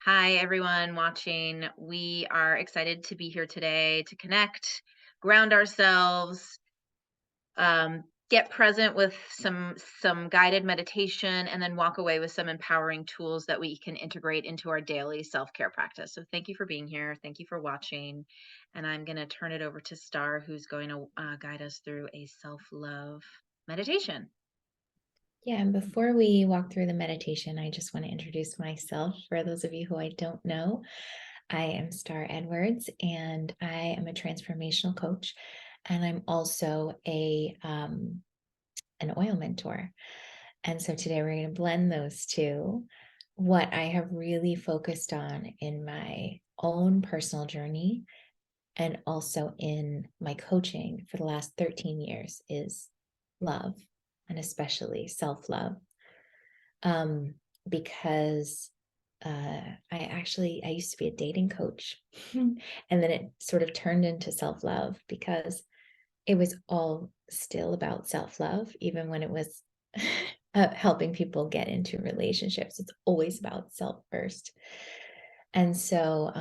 Hi, everyone watching. We are excited to be here today to connect, ground ourselves, get present with some guided meditation, and then walk away with some empowering tools that we can integrate into our daily self-care practice. So, thank you for being here. Thank you for watching, and I'm going to turn it over to Star, who's going to guide us through a self-love meditation. Yeah, and before we walk through the meditation, I just want to introduce myself. For those of you who I don't know, I am Star Edwards, and I am a transformational coach, and I'm also a an oil mentor. And so today we're going to blend those two. What I have really focused on in my own personal journey and also in my coaching for the last 13 years is love, and especially self-love. um, because I used to be a dating coach, and then it sort of turned into self love because it was all still about self love, even when it was helping people get into relationships. It's always about self first, and so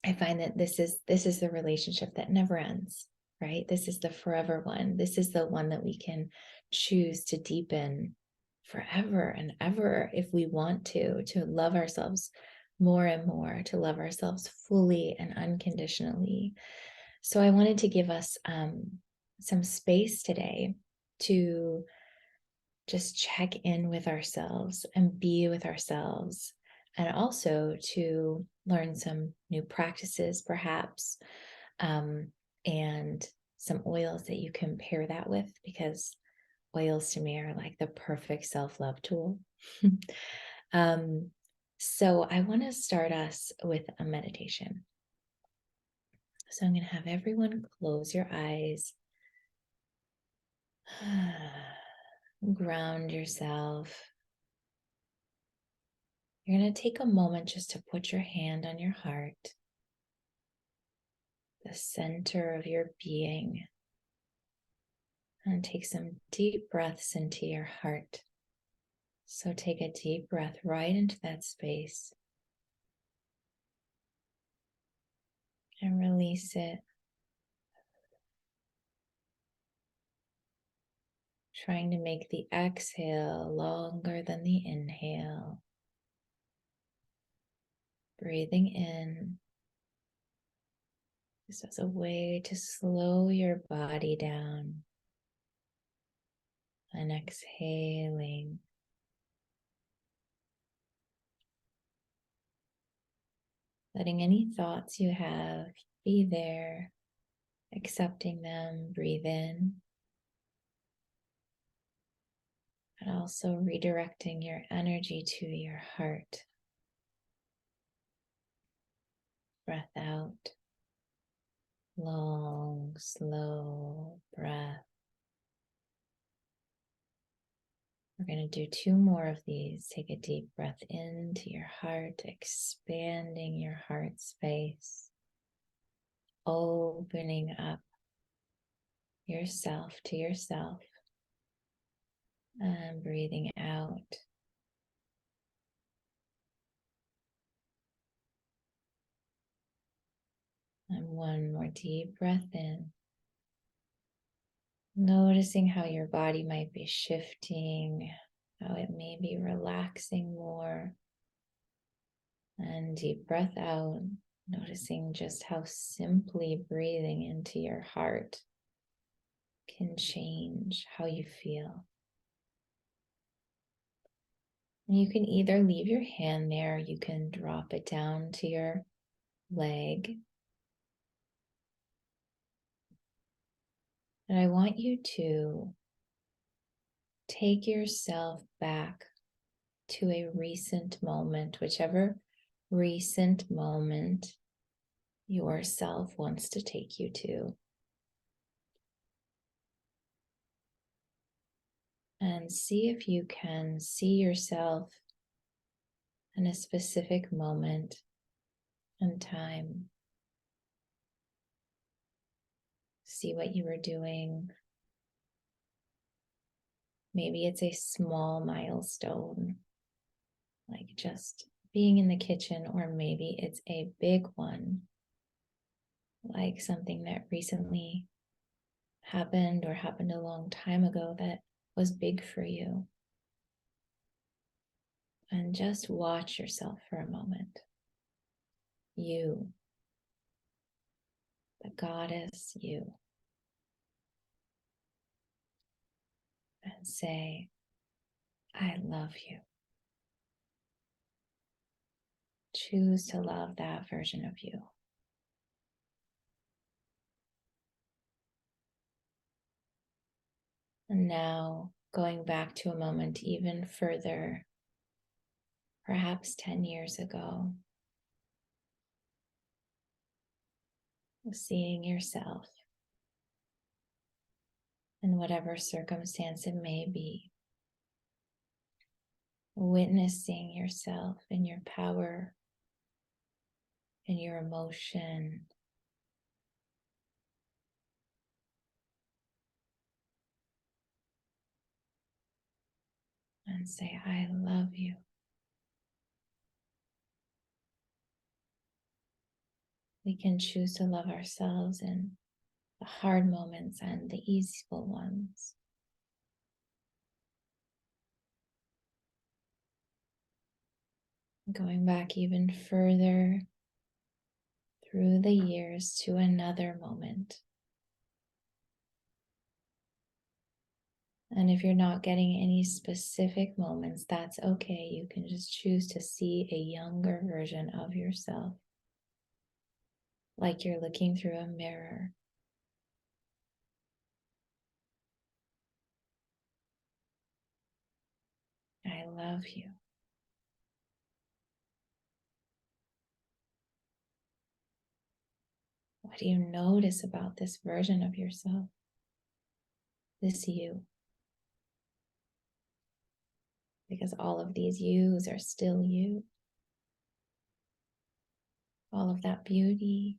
I find that this is the relationship that never ends. Right? This is the forever one. This is the one that we can choose to deepen forever and ever if we want to love ourselves more and more, to love ourselves fully and unconditionally. So I wanted to give us some space today to just check in with ourselves and be with ourselves, and also to learn some new practices, perhaps, um, and some oils that you can pair that with, because oils to me are like the perfect self love tool. um, so, I want to start us with a meditation. So, I'm going to have everyone close your eyes, ground yourself. You're going to take a moment just to put your hand on your heart, the center of your being, and take some deep breaths into your heart. So take a deep breath right into that space and release it, trying to make the exhale longer than the inhale. Breathing in just as a way to slow your body down, and exhaling, letting any thoughts you have be there, accepting them. Breathe in, and also redirecting your energy to your heart. Breath out, long, slow breath. We're going to do two more of these. Take a deep breath into your heart, expanding your heart space, opening up yourself to yourself, and breathing out. And one more deep breath in, noticing how your body might be shifting, how it may be relaxing more. And deep breath out, noticing just how simply breathing into your heart can change how you feel. You can either leave your hand there, you can drop it down to your leg. And I want you to take yourself back to a recent moment, whichever recent moment yourself wants to take you to. And see if you can see yourself in a specific moment and time. See what you were doing. Maybe it's a small milestone, like just being in the kitchen, or maybe it's a big one, like something that recently happened or happened a long time ago that was big for you. And just watch yourself for a moment. You, the goddess, you. And say, I love you. Choose to love that version of you. And now going back to a moment even further, perhaps 10 years ago, seeing yourself in whatever circumstance it may be, witnessing yourself in your power, in your emotion, and say, I love you. We can choose to love ourselves in the hard moments and the easeful ones. Going back even further through the years to another moment. And if you're not getting any specific moments, that's okay. You can just choose to see a younger version of yourself, like you're looking through a mirror. I love you. What do you notice about this version of yourself? This you. Because all of these yous are still you. All of that beauty,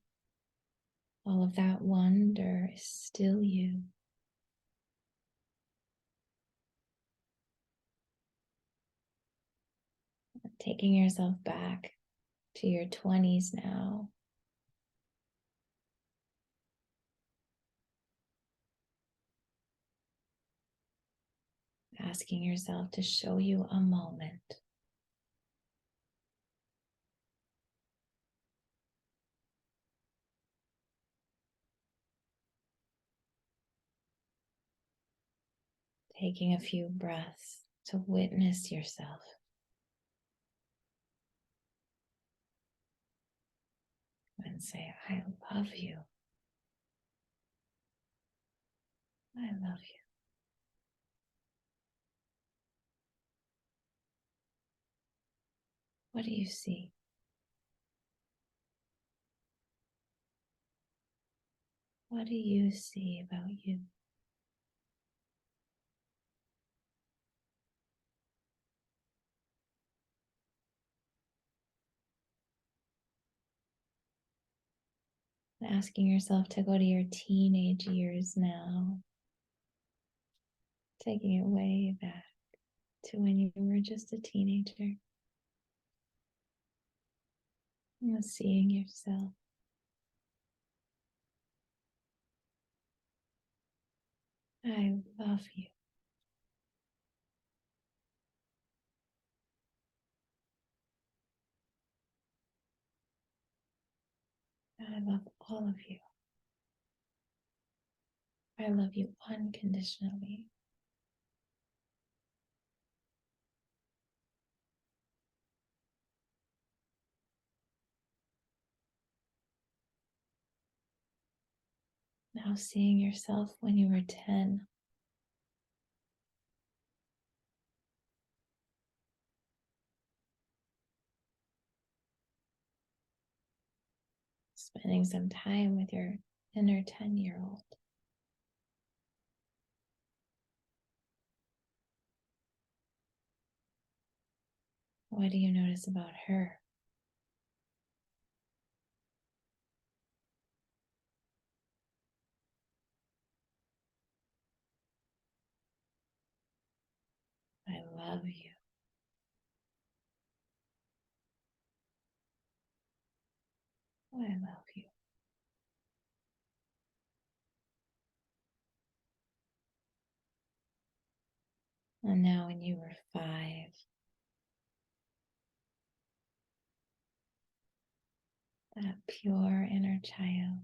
all of that wonder is still you. Taking yourself back to your 20s now. Asking yourself to show you a moment. Taking a few breaths to witness yourself. And say, I love you. I love you. What do you see? What do you see about you? Asking yourself to go to your teenage years now. Taking it way back to when you were just a teenager. And seeing yourself. I love you. I love all of you. I love you unconditionally. Now seeing yourself when you were 10. Spending some time with your inner 10-year-old. What do you notice about her? I love you. I love you. And now, when you were 5, that pure inner child,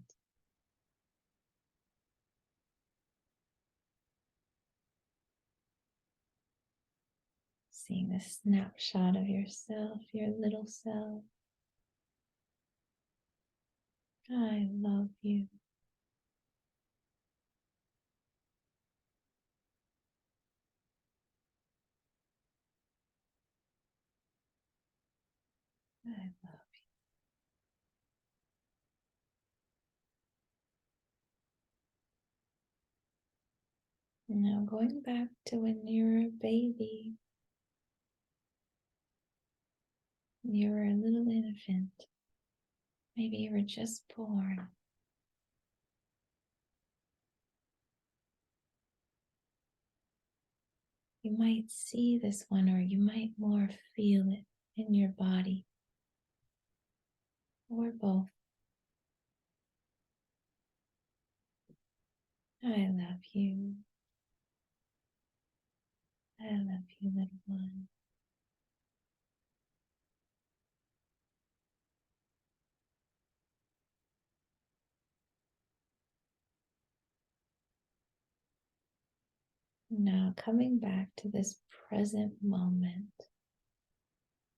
seeing the snapshot of yourself, your little self. I love you. I love you. Now going back to when you were a baby, you were a little infant. Maybe you were just born. You might see this one, or you might more feel it in your body, or both. I love you. I love you, little one. Now coming back to this present moment,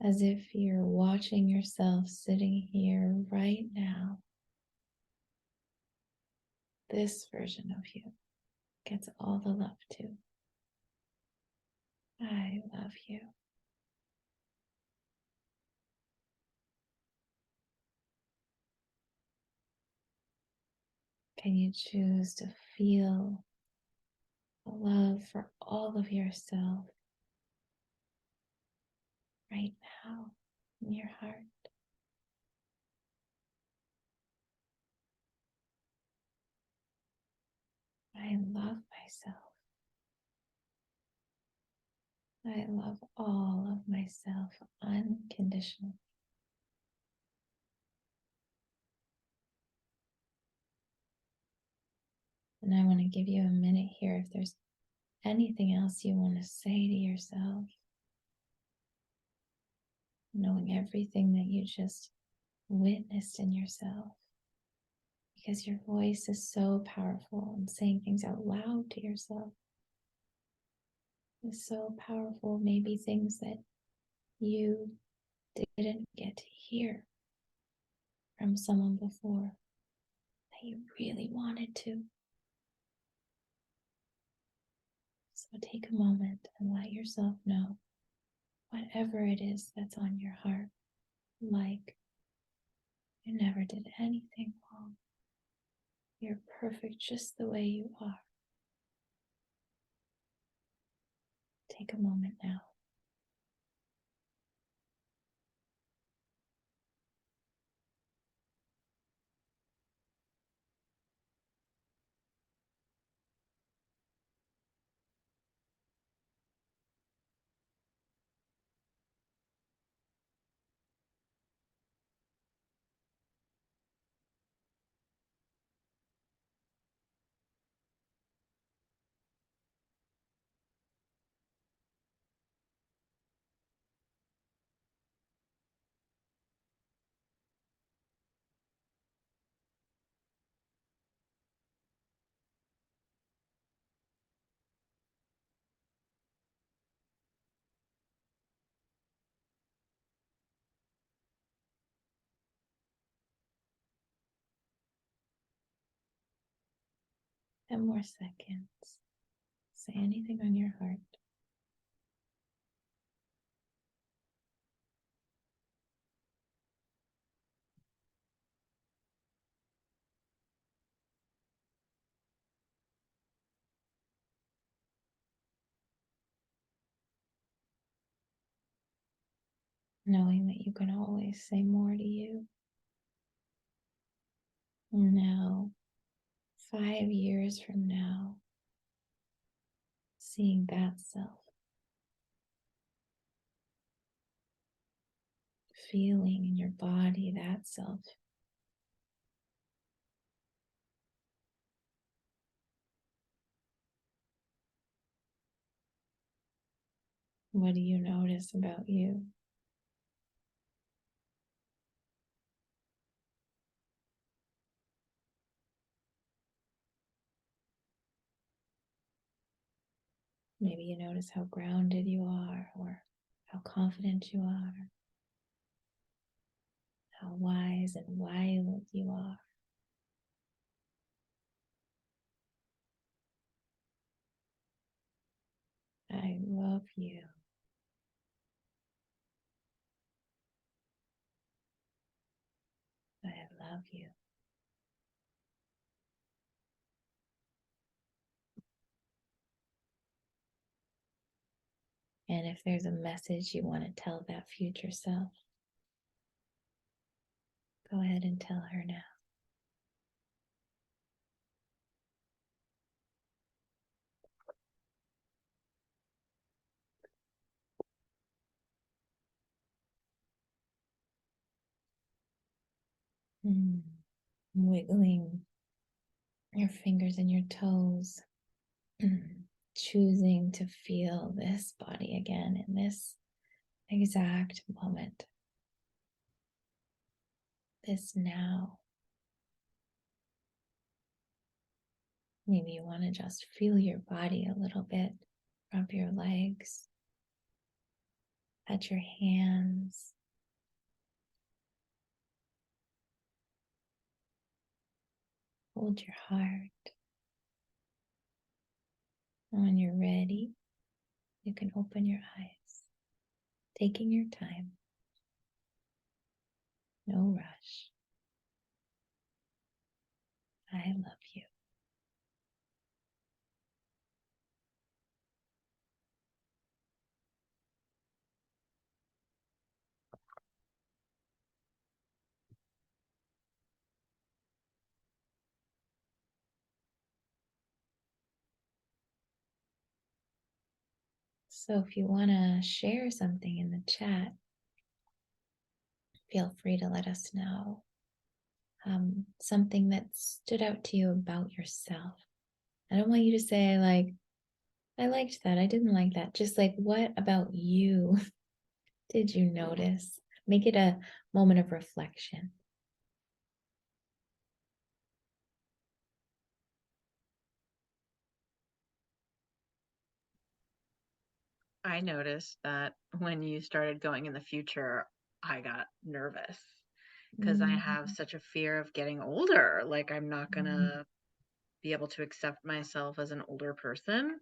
as if you're watching yourself sitting here right now. This version of you gets all the love too. I love you. Can you choose to feel the love for all of yourself right now in your heart? I love myself. I love all of myself unconditionally. And I want to give you a minute here if there's anything else you want to say to yourself, knowing everything that you just witnessed in yourself. Because your voice is so powerful, and saying things out loud to yourself is so powerful. Maybe things that you didn't get to hear from someone before that you really wanted to. So take a moment and let yourself know whatever it is that's on your heart, like you never did anything wrong. You're perfect just the way you are. Take a moment now. Ten more seconds. Say anything on your heart. Knowing that you can always say more to you. Now, 5 years from now, seeing that self, feeling in your body that self What do you notice about you? Maybe you notice how grounded you are, or how confident you are, how wise and wild you are. I love you. I love you. And if there's a message you want to tell that future self, go ahead and tell her now. Wiggling your fingers and your toes, choosing to feel this body again in this exact moment, this now. Maybe you want to just feel your body a little bit, rub your legs, pat your hands. Hold your heart. When you're ready, you can open your eyes, taking your time. No rush. I love you. So if you want to share something in the chat, feel free to let us know. Something that stood out to you about yourself. I don't want you to say like, I liked that, I didn't like that. Just like, what about you did you notice? Make it a moment of reflection. I noticed that when you started going in the future, I got nervous because I have Mm, such a fear of getting older. Like, I'm not mm, gonna be able to accept myself as an older person.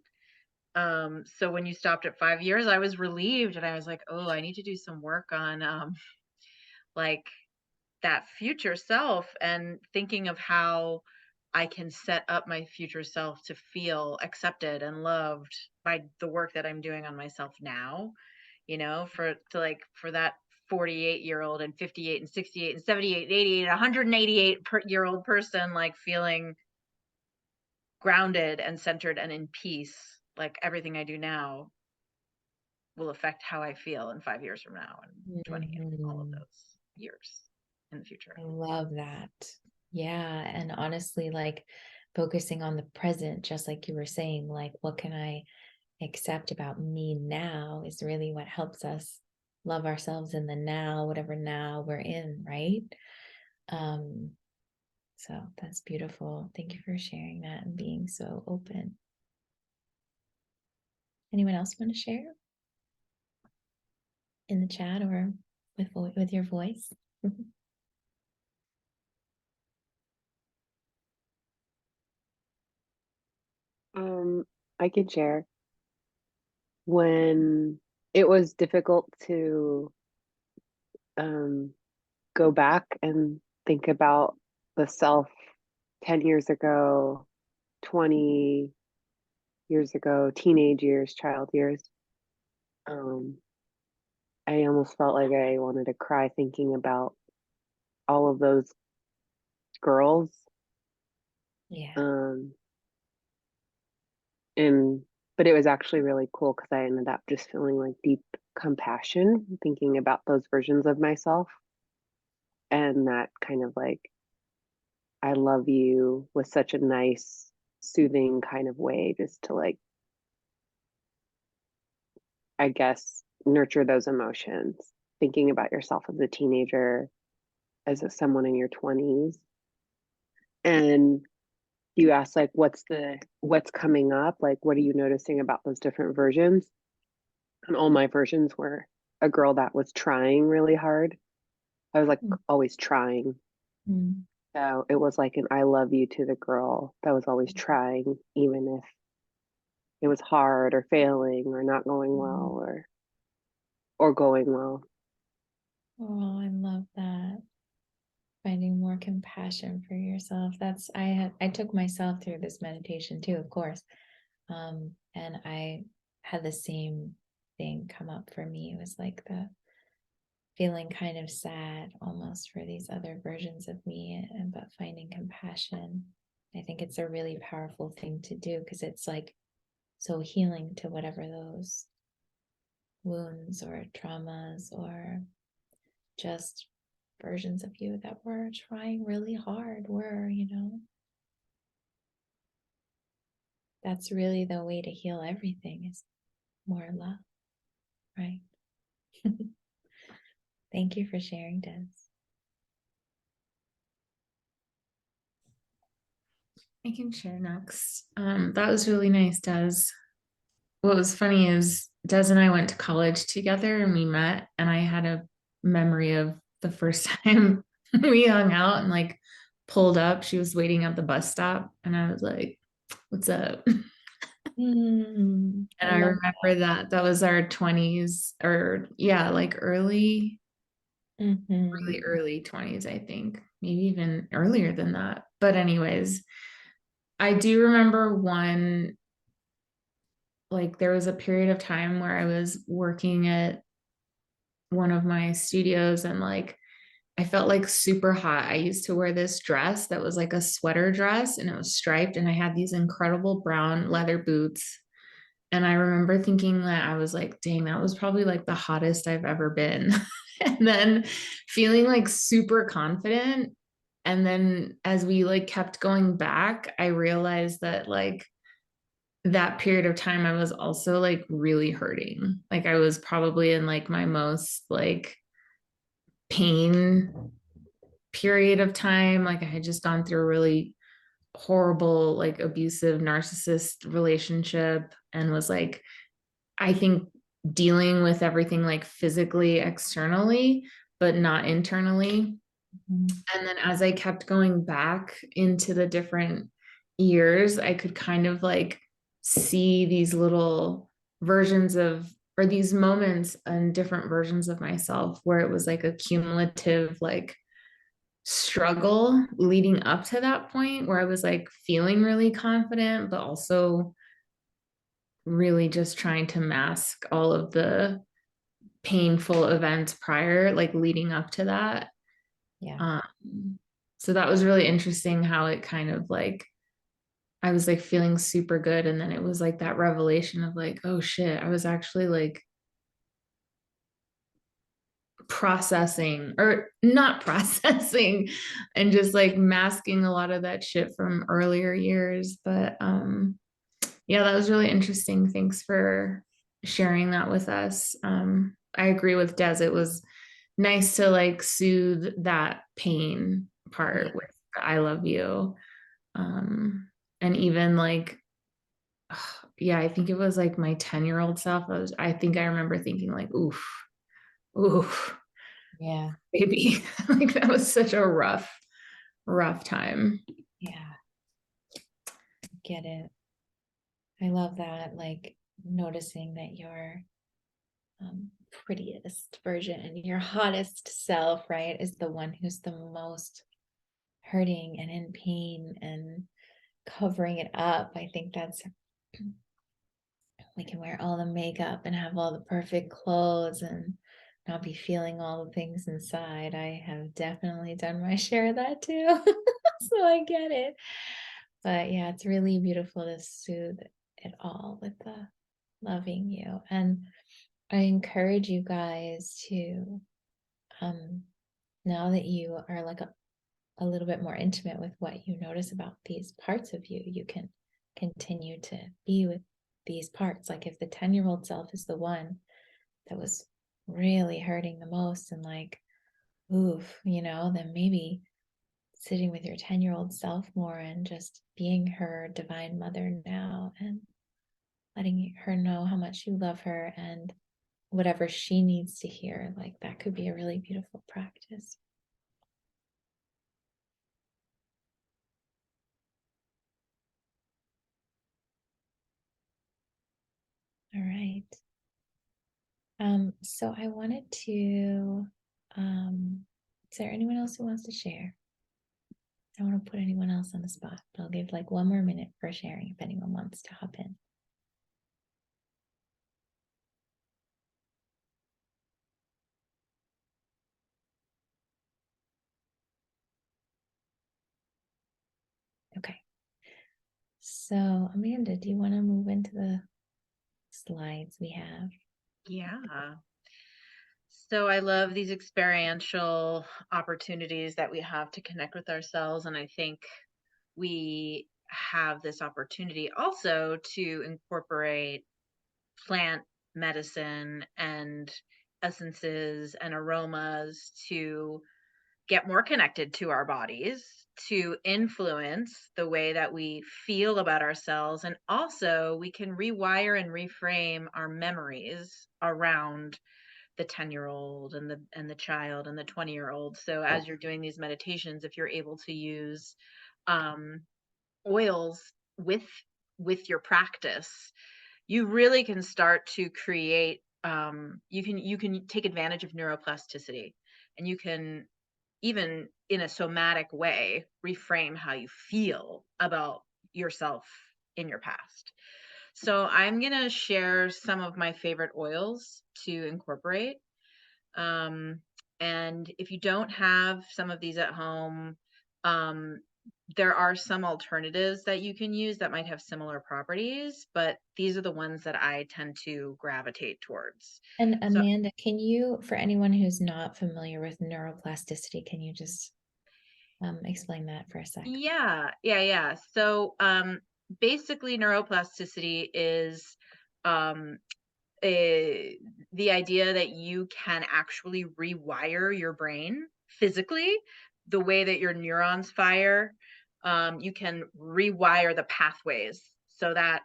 So when you stopped at 5 years, I was relieved and I was like, oh, I need to do some work on like that future self and thinking of how I can set up my future self to feel accepted and loved by the work that I'm doing on myself now, for that 48-year-old and 58 and 68 and 78 and 88 and 188-year-old person, like feeling grounded and centered and in peace. Like everything I do now will affect how I feel in 5 years from now and 20 and all of mhm. those years in the future. I love that. Yeah. And honestly, like focusing on the present, just like you were saying, like, what can I accept about me now is really what helps us love ourselves in the now, whatever now we're in, right? Um, so that's beautiful. Thank you for sharing that and being so open. Anyone else want to share in the chat or with your voice? I can share when it was difficult to um, go back and think about the self 10 years ago, 20 years ago, teenage years, child years. Um, I almost felt like I wanted to cry thinking about all of those girls. Yeah. Um, and but it was actually really cool because I ended up just feeling like deep compassion thinking about those versions of myself, and that kind of like I love you was such a nice, soothing kind of way just to like, I guess, nurture those emotions, thinking about yourself as a teenager, as someone in your 20s. And you ask like, what's coming up? Like, what are you noticing about those different versions? And all my versions were a girl that was trying really hard. I was like Mm. always trying. Mm. So it was like an I love you to the girl that was always trying, even if it was hard or failing or not going well or going well. Oh, I love that. Finding more compassion for yourself. I took myself through this meditation too, of course. And I had the same thing come up for me. It was like the feeling kind of sad almost for these other versions of me, and but finding compassion. I think it's a really powerful thing to do because it's like so healing to whatever those wounds or traumas or just versions of you that were trying really hard were, that's really the way to heal everything is more love, right? Thank you for sharing, Des. I can share next. That was really nice, Des. What was funny is Des and I went to college together and we met, and I had a memory of the first time we hung out and like pulled up. She was waiting at the bus stop, and I was like, "What's up?" And I love remember that was our 20s, or yeah, like Mhm. really early 20s, I think, maybe even earlier than that. But anyways, I do remember one, like there was a period of time where I was working at one of my studios and like I felt like super hot. I used to wear this dress that was like a sweater dress and it was striped, and I had these incredible brown leather boots. And I remember thinking that I was like, dang, that was probably like the hottest I've ever been. And then feeling like super confident. And then as we like kept going back, I realized that like that period of time I was also like really hurting. Like I was probably in like my most like pain period of time. Like I had just gone through a really horrible, like abusive narcissist relationship and was like, I think dealing with everything like physically, externally, but not internally. And then as I kept going back into the different years, I could kind of like see these little versions of, or these moments and different versions of myself where it was like a cumulative, like struggle leading up to that point where I was like feeling really confident, but also really just trying to mask all of the painful events prior, like leading up to that. Yeah. So that was really interesting how it kind of like, I was like feeling super good. And then it was like that revelation of like, oh shit, I was actually like processing or not processing and just like masking a lot of that shit from earlier years. But yeah, that was really interesting. Thanks for sharing that with us. I agree with Des. It was nice to like soothe that pain part with the I love you. And even like, yeah, I think it was like my 10-year-old self. I think I remember thinking like, oof, Yeah. baby. Like that was such a rough time. Yeah. Get it. I love that. Like noticing that your prettiest version and your hottest self, right, is the one who's the most hurting and in pain and covering it up. I think that's we can wear all the makeup and have all the perfect clothes and not be feeling all the things inside. I have definitely done my share of that too. So I get it. But yeah, it's really beautiful to soothe it all with the loving you. And I encourage you guys to now that you are like a little bit more intimate with what you notice about these parts of you, you can continue to be with these parts. Like if the 10-year-old self is the one that was really hurting the most, and like, oof, then maybe sitting with your 10-year-old self more and just being her divine mother now and letting her know how much you love her and whatever she needs to hear, like that could be a really beautiful practice. All right. So I wanted to, is there anyone else who wants to share? I don't want to put anyone else on the spot, but I'll give like one more minute for sharing if anyone wants to hop in. Okay. So Amanda, do you want to move into the slides we have? Yeah. So I love these experiential opportunities that we have to connect with ourselves. And I think we have this opportunity also to incorporate plant medicine and essences and aromas to get more connected to our bodies, to influence the way that we feel about ourselves. And also, we can rewire and reframe our memories around the 10-year-old and the child and the 20-year-old. So as you're doing these meditations, if you're able to use um, oils with your practice, you really can start to create you can take advantage of neuroplasticity, and you can, even in a somatic way, reframe how you feel about yourself in your past. So I'm going to share some of my favorite oils to incorporate. Um, and if you don't have some of these at home, um, there are some alternatives that you can use that might have similar properties, but these are the ones that I tend to gravitate towards. And So Amanda, can you, for anyone who's not familiar with neuroplasticity, can you just explain that for a sec? yeah. So basically neuroplasticity is um the idea that you can actually rewire your brain physically, the way that your neurons fire. You can rewire the pathways so that,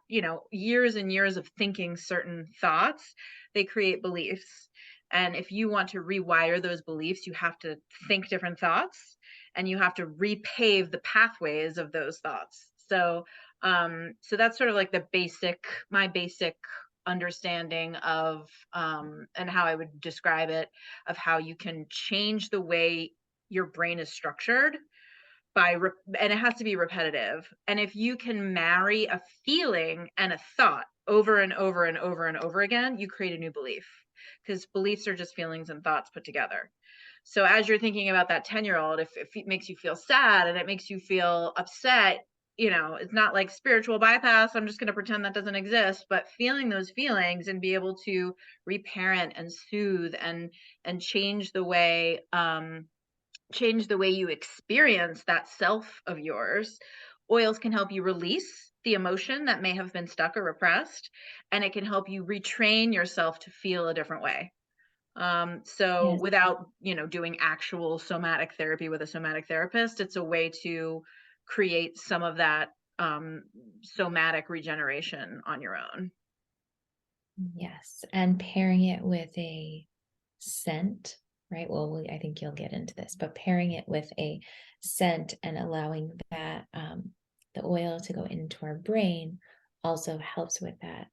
years and years of thinking certain thoughts, they create beliefs. And if you want to rewire those beliefs, you have to think different thoughts, and you have to repave the pathways of those thoughts. So that's sort of like my basic understanding of and how I would describe it, of how you can change the way your brain is structured and it has to be repetitive. And if you can marry a feeling and a thought over and over and over and over again, you create a new belief, because beliefs are just feelings and thoughts put together. So as you're thinking about that 10-year-old, if it makes you feel sad and it makes you feel upset, it's not like spiritual bypass, I'm just going to pretend that doesn't exist, but feeling those feelings and be able to reparent and soothe and change the way you experience that self of yours. Oils can help you release the emotion that may have been stuck or repressed, and it can help you retrain yourself to feel a different way. So Yes. without, doing actual somatic therapy with a somatic therapist, it's a way to create some of that somatic regeneration on your own. Yes. And pairing it with a scent, right? Well, I think you'll get into this, but pairing it with a scent and allowing that the oil to go into our brain also helps with that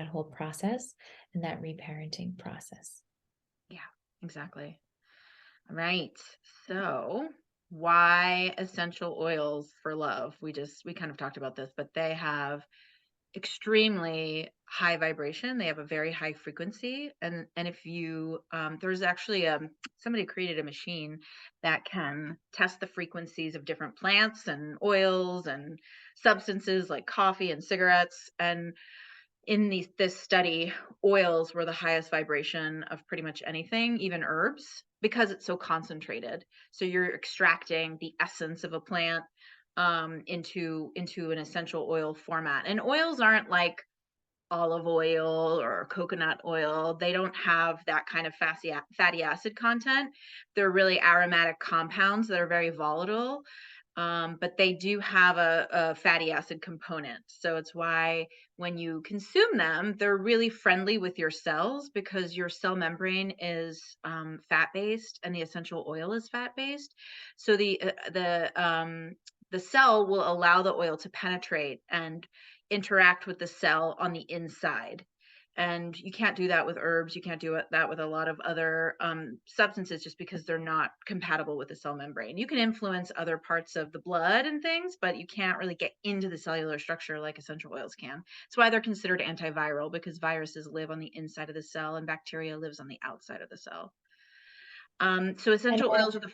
whole process and that reparenting process. Yeah, exactly. All right. So why essential oils for love? We kind of talked about this, but they have extremely high vibration. They have a very high frequency. And if you there's actually somebody created a machine that can test the frequencies of different plants and oils and substances like coffee and cigarettes. And in this study, oils were the highest vibration of pretty much anything, even herbs, because it's so concentrated. So you're extracting the essence of a plant into an essential oil format. And oils aren't like olive oil or coconut oil. They don't have that kind of fatty acid content. They're really aromatic compounds that are very volatile. But they do have a fatty acid component. So it's why when you consume them, they're really friendly with your cells because your cell membrane is fat-based and the essential oil is fat-based. So the cell will allow the oil to penetrate and interact with the cell on the inside. And you can't do that with herbs. You can't do that with a lot of other substances just because they're not compatible with the cell membrane. You can influence other parts of the blood and things, but you can't really get into the cellular structure like essential oils can. That's why they're considered antiviral, because viruses live on the inside of the cell and bacteria lives on the outside of the cell. So essential oils are the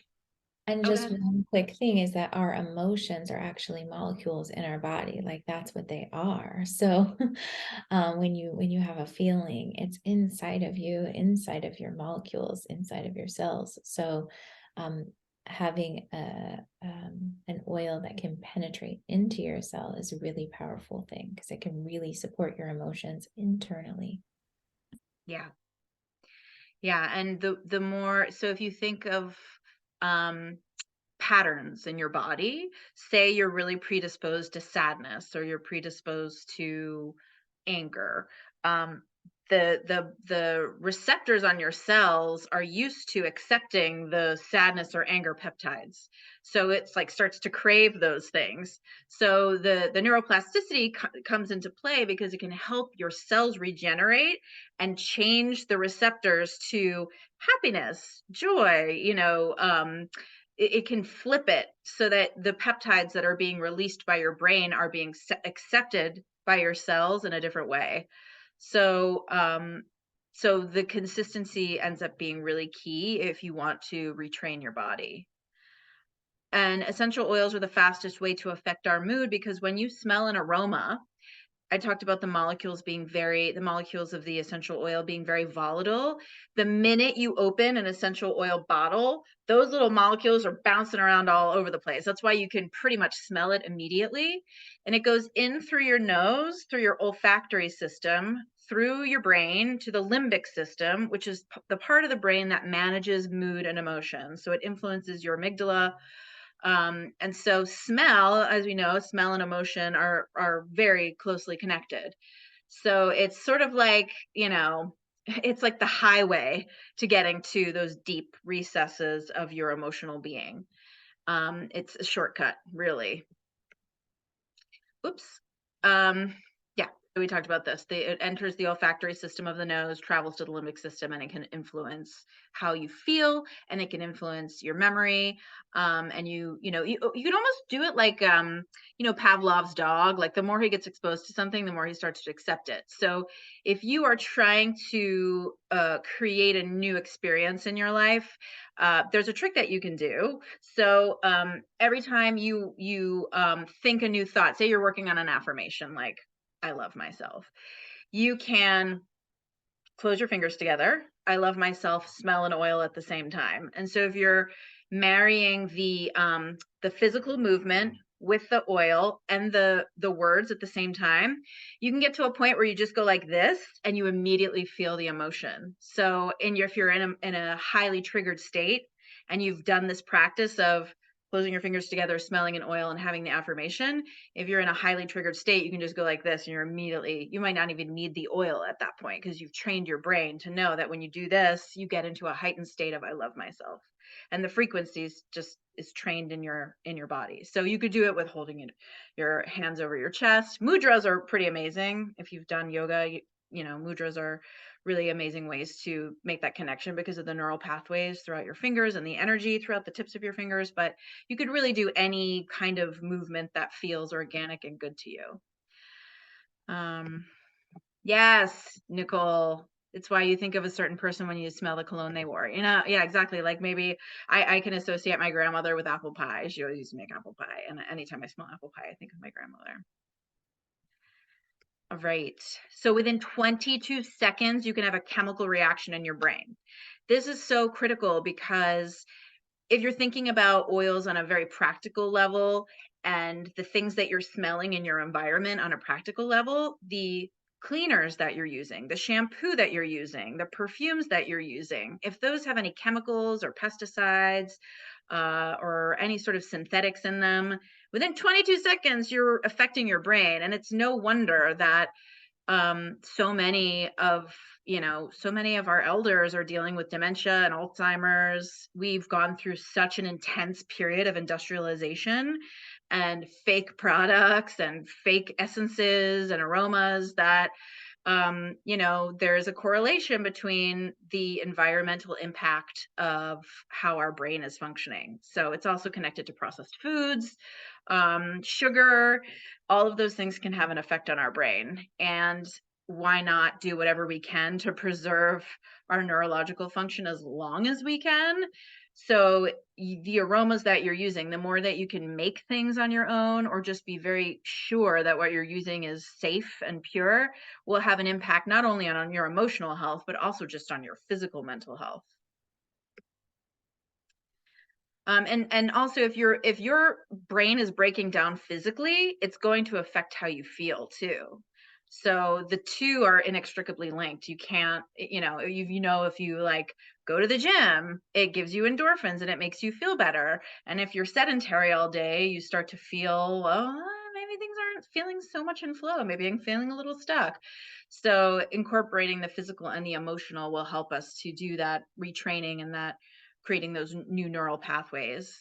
And Oh, go just ahead. one quick thing is that our emotions are actually molecules in our body. Like that's what they are. So when you have a feeling, it's inside of you, inside of your molecules, inside of your cells. So having an oil that can penetrate into your cell is a really powerful thing because it can really support your emotions internally. Yeah. Yeah. And the more, so if you think of patterns in your body, say you're really predisposed to sadness or you're predisposed to anger, the receptors on your cells are used to accepting the sadness or anger peptides, so it's like starts to crave those things. So the neuroplasticity comes into play because it can help your cells regenerate and change the receptors to happiness, joy, it can flip it so that the peptides that are being released by your brain are being accepted by your cells in a different way. So, so the consistency ends up being really key if you want to retrain your body. And essential oils are the fastest way to affect our mood because when you smell an aroma, I talked about the molecules of the essential oil being very volatile. The minute you open an essential oil bottle, those little molecules are bouncing around all over the place. That's why you can pretty much smell it immediately. And it goes in through your nose, through your olfactory system, through your brain to the limbic system, which is the part of the brain that manages mood and emotion. So it influences your amygdala, and so smell, as we know, smell and emotion are very closely connected. So it's sort of like, it's like the highway to getting to those deep recesses of your emotional being. It's a shortcut, really. Oops. Yeah, so we talked about this. It enters the olfactory system of the nose, travels to the limbic system, and it can influence how you feel, and it can influence your memory. And you can almost do it like Pavlov's dog. Like the more he gets exposed to something, the more he starts to accept it. So if you are trying to create a new experience in your life, there's a trick that you can do. So every time you think a new thought, say you're working on an affirmation like I love myself, you can close your fingers together. I love myself, smell an oil at the same time. And so if you're marrying the physical movement with the oil and the words at the same time, you can get to a point where you just go like this and you immediately feel the emotion. So if you're in a highly triggered state and you've done this practice of closing your fingers together, smelling an oil and having the affirmation, if you're in a highly triggered state, you can just go like this and you might not even need the oil at that point because you've trained your brain to know that when you do this, you get into a heightened state of I love myself. And the frequencies just is trained in your body. So you could do it with holding your hands over your chest. Mudras are pretty amazing. If you've done yoga, mudras are really amazing ways to make that connection because of the neural pathways throughout your fingers and the energy throughout the tips of your fingers. But you could really do any kind of movement that feels organic and good to you. Yes, Nicole. It's why you think of a certain person when you smell the cologne they wore. Yeah, exactly. Like maybe I can associate my grandmother with apple pie. She always used to make apple pie. And anytime I smell apple pie, I think of my grandmother. All right. So within 22 seconds, you can have a chemical reaction in your brain. This is so critical because if you're thinking about oils on a very practical level and the things that you're smelling in your environment on a practical level, the cleaners that you're using, the shampoo that you're using, the perfumes that you're using, if those have any chemicals or pesticides or any sort of synthetics in them, within 22 seconds, you're affecting your brain. And it's no wonder that so many of our elders are dealing with dementia and Alzheimer's. We've gone through such an intense period of industrialization and fake products and fake essences and aromas that there's a correlation between the environmental impact of how our brain is functioning. So it's also connected to processed foods, sugar, all of those things can have an effect on our brain. And why not do whatever we can to preserve our neurological function as long as we can? So the aromas that you're using, the more that you can make things on your own or just be very sure that what you're using is safe and pure, will have an impact not only on your emotional health, but also just on your physical mental health. And also if your brain is breaking down physically, it's going to affect how you feel too. So the two are inextricably linked. You can't, if you like go to the gym, it gives you endorphins and it makes you feel better. And if you're sedentary all day, you start to feel, well, maybe things aren't feeling so much in flow. Maybe I'm feeling a little stuck. So incorporating the physical and the emotional will help us to do that retraining and that creating those new neural pathways.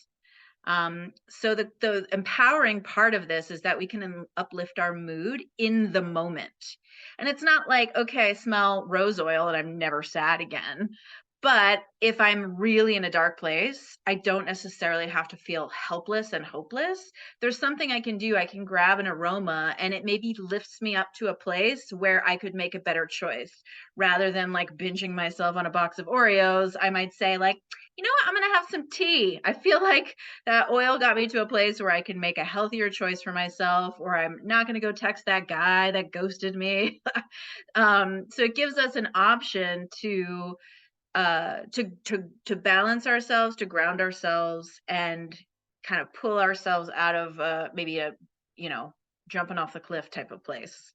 So the empowering part of this is that we can uplift our mood in the moment. And it's not like, okay, I smell rose oil and I'm never sad again. But if I'm really in a dark place, I don't necessarily have to feel helpless and hopeless. There's something I can do. I can grab an aroma and it maybe lifts me up to a place where I could make a better choice rather than like binging myself on a box of Oreos. I might say like, you know what, I'm going to have some tea. I feel like that oil got me to a place where I can make a healthier choice for myself, or I'm not going to go text that guy that ghosted me. So it gives us an option to balance ourselves, to ground ourselves, and kind of pull ourselves out of maybe a jumping off the cliff type of place.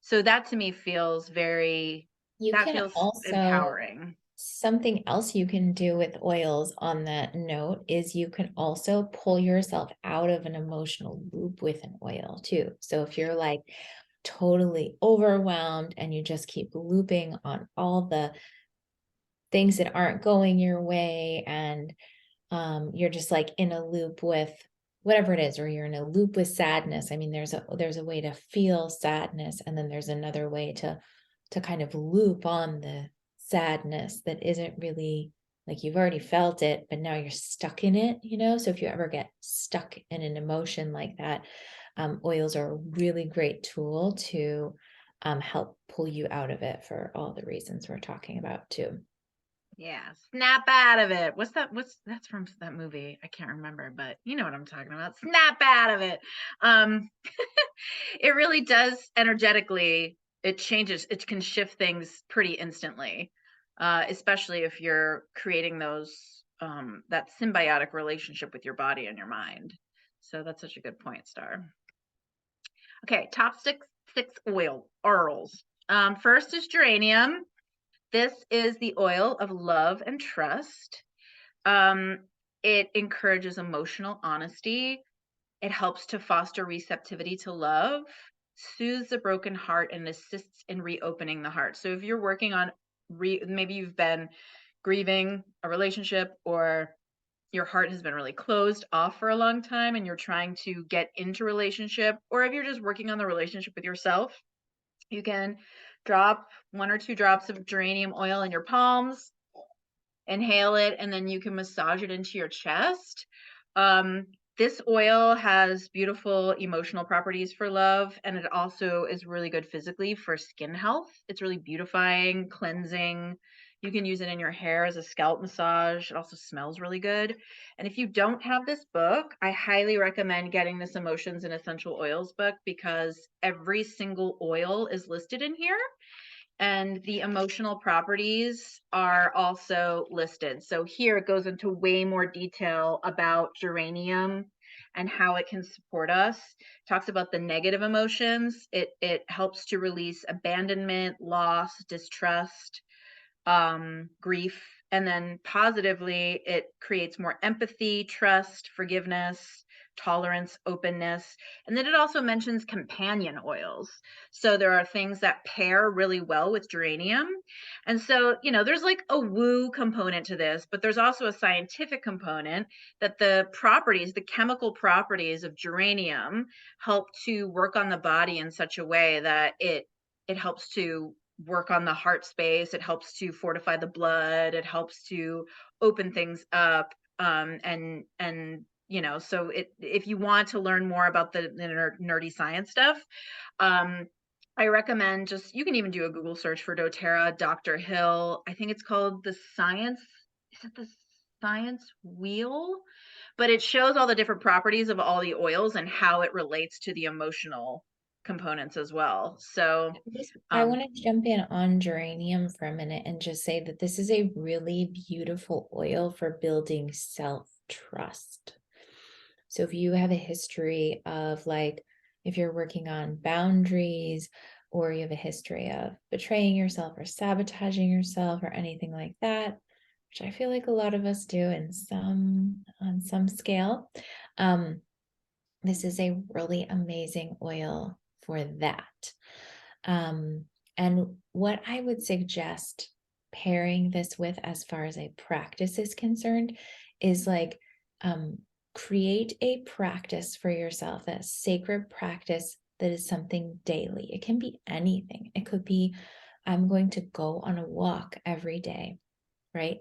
So that to me feels Also, empowering. something else you can do with oils on that note is you can also pull yourself out of an emotional loop with an oil too. So if you're like totally overwhelmed and you just keep looping on all the things that aren't going your way, and you're just like in a loop with whatever it is, or you're in a loop with sadness. I mean, there's a way to feel sadness, and then there's another way to kind of loop on the sadness that isn't really like you've already felt it, but now you're stuck in it, So if you ever get stuck in an emotion like that, oils are a really great tool to help pull you out of it for all the reasons we're talking about too. Yeah, snap out of it. That's from that movie? I can't remember, but you know what I'm talking about. Snap out of it. It really does energetically, it changes, it can shift things pretty instantly. Especially if you're creating that symbiotic relationship with your body and your mind. So that's such a good point, Star. Okay, top six oils. First is geranium. This is the oil of love and trust. It encourages emotional honesty. It helps to foster receptivity to love, soothes a broken heart, and assists in reopening the heart. So if you're working on maybe you've been grieving a relationship, or your heart has been really closed off for a long time and you're trying to get into relationship, or if you're just working on the relationship with yourself, you can drop 1 or 2 drops of geranium oil in your palms, inhale it, and then you can massage it into your chest. This oil has beautiful emotional properties for love, and it also is really good physically for skin health. It's really beautifying, cleansing. You can use it in your hair as a scalp massage. It also smells really good. And if you don't have this book, I highly recommend getting this Emotions and Essential Oils book, because every single oil is listed in here. And the emotional properties are also listed. So here it goes into way more detail about geranium and how it can support us. Talks about the negative emotions. It helps to release abandonment, loss, distrust, grief. And then positively, it creates more empathy, trust, forgiveness, tolerance, openness. And then it also mentions companion oils. So there are things that pair really well with geranium. And so, there's like a woo component to this, but there's also a scientific component that the chemical properties of geranium help to work on the body in such a way that it helps to work on the heart space. It helps to fortify the blood. It helps to open things up. So if you want to learn more about the nerdy science stuff, I recommend you can even do a Google search for doTERRA, Dr. Hill. I think it's called the Science Wheel? But it shows all the different properties of all the oils and how it relates to the emotional components as well. So I want to jump in on geranium for a minute and just say that this is a really beautiful oil for building self-trust. So if you have a history of if you're working on boundaries, or you have a history of betraying yourself or sabotaging yourself or anything like that, which I feel like a lot of us do on some scale, this is a really amazing oil for that. And what I would suggest pairing this with, as far as a practice is concerned, is create a practice for yourself, a sacred practice that is something daily. It can be anything. It could be, I'm going to go on a walk every day, right?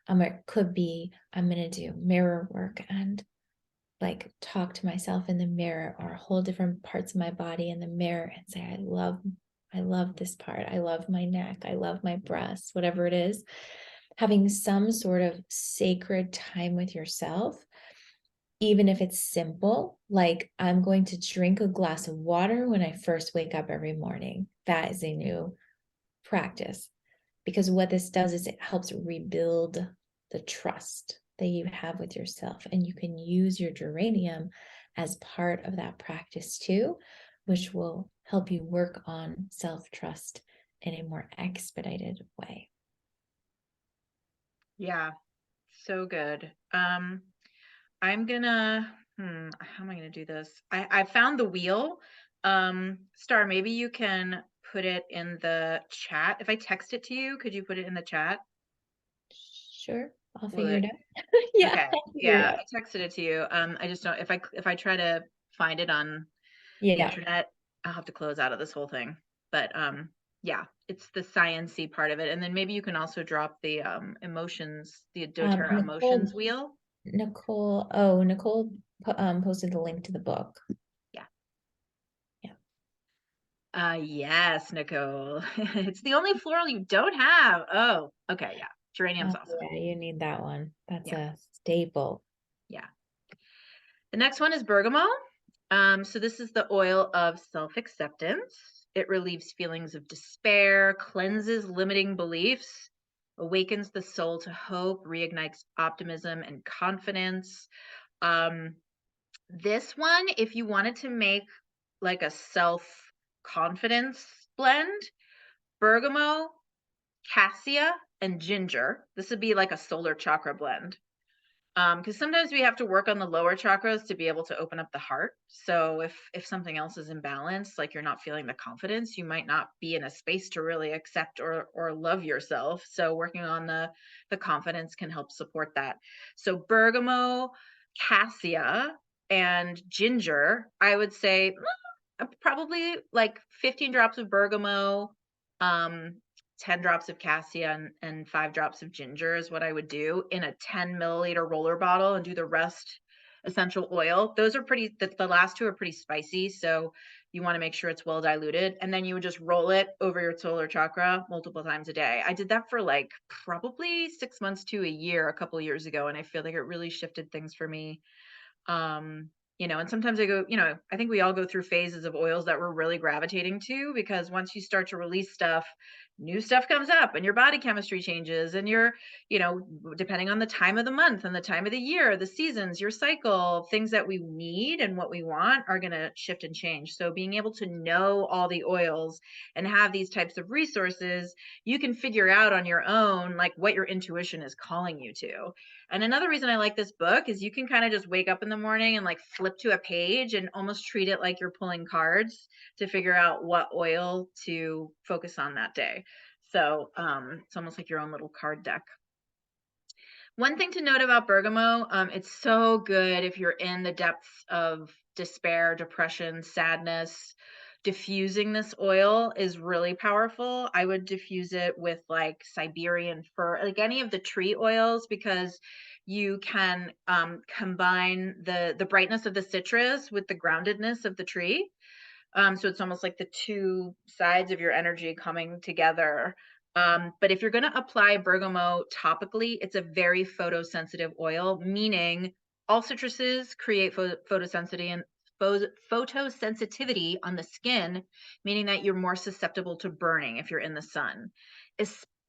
It could be, I'm going to do mirror work and talk to myself in the mirror, or hold different parts of my body in the mirror and say, I love this part. I love my neck. I love my breasts, whatever it is. Having some sort of sacred time with yourself, even if it's simple, like I'm going to drink a glass of water when I first wake up every morning. That is a new practice, because what this does is it helps rebuild the trust that you have with yourself. And you can use your geranium as part of that practice too, which will help you work on self-trust in a more expedited way. Yeah, so good. I'm gonna, how am I gonna do this? I found the wheel. Star, maybe you can put it in the chat. If I text it to you, could you put it in the chat? Sure, I'll figure it out. Yeah, Okay. I'll figure it Yeah, out. I texted it to you. I just don't, if I try to find it on the Yeah. internet, I'll have to close out of this whole thing. But yeah, it's the science-y part of it. And then maybe you can also drop the emotions, the doTERRA emotions wheel. Nicole posted the link to the book. Yes, Nicole. It's the only floral you don't have. Oh, okay, yeah. Geranium's awesome. Yeah, you need that one. That's Yeah. a staple. Yeah. The next one is bergamot. So this is the oil of self-acceptance. It relieves feelings of despair, cleanses limiting beliefs, awakens the soul to hope, reignites optimism and confidence. This one, if you wanted to make like a self-confidence blend, bergamot, cassia, and ginger. This would be like a solar chakra blend. Because sometimes we have to work on the lower chakras to be able to open up the heart. So if something else is imbalanced, like you're not feeling the confidence, you might not be in a space to really accept or love yourself. So working on the confidence can help support that. So bergamot, cassia, and ginger, I would say probably like 15 drops of bergamot, 10 drops of cassia, and 5 drops of ginger is what I would do in a 10 milliliter roller bottle, and do the rest essential oil. Those are the last two are pretty spicy. So you want to make sure it's well diluted. And then you would just roll it over your solar chakra multiple times a day. I did that for like probably 6 months to a year, a couple of years ago. And I feel like it really shifted things for me. And sometimes I go, I think we all go through phases of oils that we're really gravitating to, because once you start to release stuff, new stuff comes up and your body chemistry changes and your, depending on the time of the month and the time of the year, the seasons, your cycle, things that we need and what we want are going to shift and change. So being able to know all the oils and have these types of resources, you can figure out on your own, like what your intuition is calling you to. And another reason I like this book is you can kind of just wake up in the morning and like flip to a page and almost treat it like you're pulling cards to figure out what oil to focus on that day. So it's almost like your own little card deck. One thing to note about bergamot, it's so good if you're in the depths of despair, depression, sadness. Diffusing this oil is really powerful. I would diffuse it with like Siberian fir, like any of the tree oils, because you can combine the brightness of the citrus with the groundedness of the tree. So it's almost like the two sides of your energy coming together. But if you're going to apply bergamot topically, it's a very photosensitive oil, meaning all citruses create photosensitivity on the skin, meaning that you're more susceptible to burning if you're in the sun,